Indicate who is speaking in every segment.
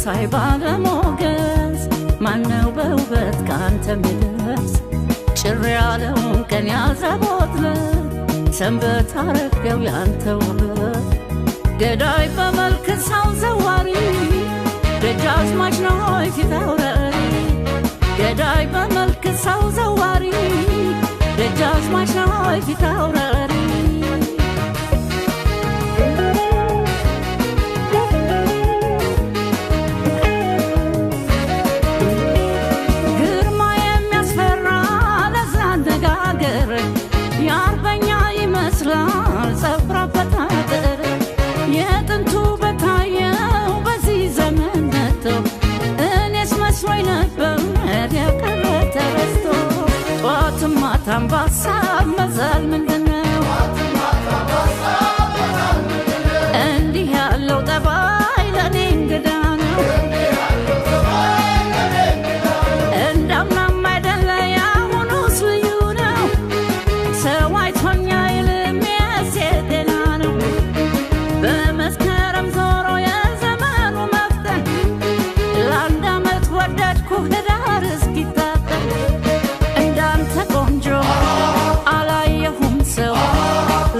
Speaker 1: መሳይ ባለሞገስ ማነው በውበት ካንተ የሚደርስ ጭር ያለውን ቀን ያዘቦትለት ሰንበት አረገው ያንተ ውበት ገዳይ በመልክ ሰው ዘዋሪ ደጃዝማች ነው ፊት አውራሪ ገዳይ በመልክ ሰው ዘዋሪ ደጃዝማች ነው ፊት አውራሪ Tambasa mazal ምንድነው እንዲህ ያለው ጠባይ ለኔ እንግዳ ነው እንዳምናም አይደለ ያሁኑስ ልዩ ነው ሰው አይቶኛ ይልም የሴቴና ነው በመስከረም ዞሮ የዘመኑ መፍተን ለአንድ ዓመት ወደድኩ ህዳር እስኪታጠን እንዳንተ ቆንጆ አላየሁም ሰው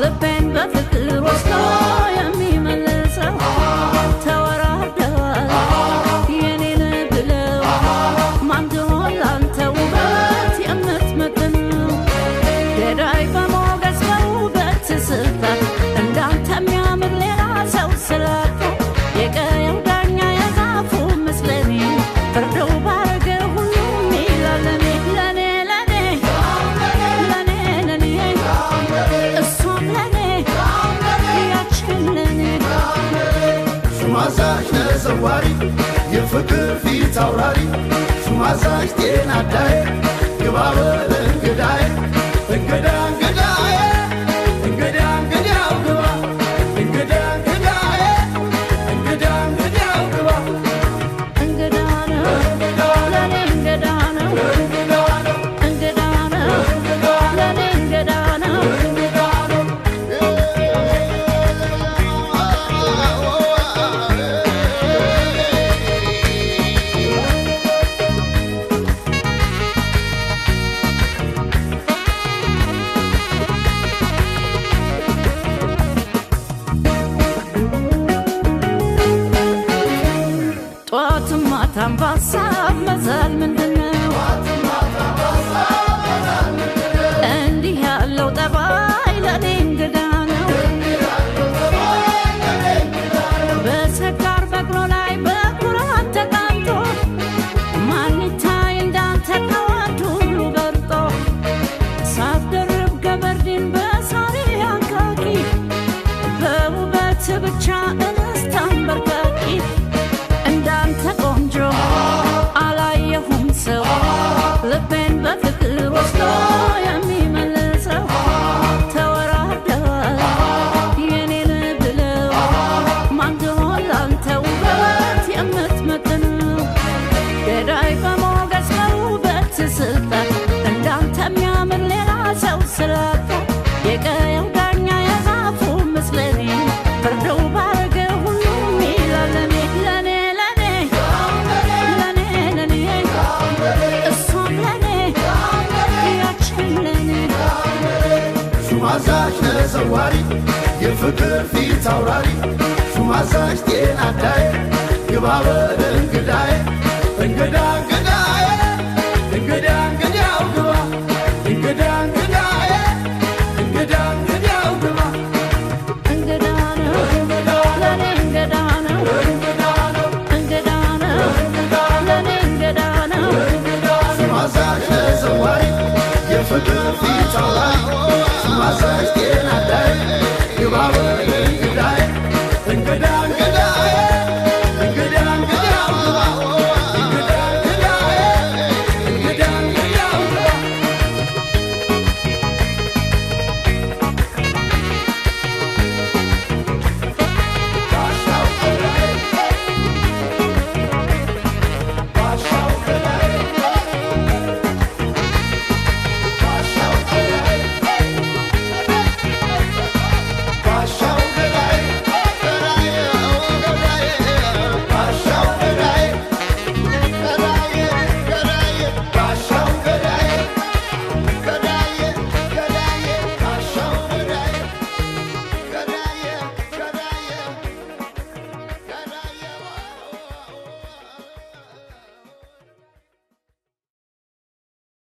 Speaker 1: ልቤን በፍቅር ወስዶ የሚመልሰው ተወራርደዋል የኔን ብለው ማን ትሆን ላንተ ውበት የምትመጥነው ገዳይ በሞገስ በውበት ስፍራት እንዳንተ የሚያምር ሌላ ሰው ስላጣ የቀየው ዳኛ የዛፉ ምስለኔ ፍርደው ባረገ ሁሉም ይላል ለኔ
Speaker 2: ሹማዛሽ ነዘዋሪ የፍቅር ፊት አውራሪ ሹማዛሽ ጤና አዳይ ግባበ እንግዳይ እንግዳ እንግዳይ እንግዳ እንግዳው ግባ እንግዳ እንግዳይ እንግዳ እንግዳው ግባ
Speaker 1: እንግዳ ነው ለኔ እንግዳ ነው እንግዳ ነው ለኔ እንግዳ ነው tambasa mazal ምንድነው እንዲህ ያለው ጠባይ ለኔ እንግዳ ነው በሰካር በቅሎ ላይ በኩራት ተቃንቶ ማን ይታይ እንዳንተ ከወንድ ሁሉ በርጦ ሳትደርብ ገበርዲን በሳሪ አንካኪ በውበት ብቻ እንስት አንበርካኪ እንዳንተ ቆንጆ አላየሁም ሰው ልቤን በፍቅር ወስዶ የሚመልሰው ተወራርደዋል የኔን ብለው ማን ትሆን ላንተ ውበት የምትመጥነው ገዳይ በሞገስ በውበት ስፍራት እንዳንተ የሚያምር ሌላ ሰው ስላጣ የቀየው ዳኛ የዛፉ ምስለኔ ፍርደው ባረገ ሁሉም ይላል ለኔ
Speaker 2: ሹማዛሽ ነዘዋሪ የፍቅር ፊት አውራሪ ሹማዛሽ ጤና አዳይ ግባበ እንግዳይ እንግዳ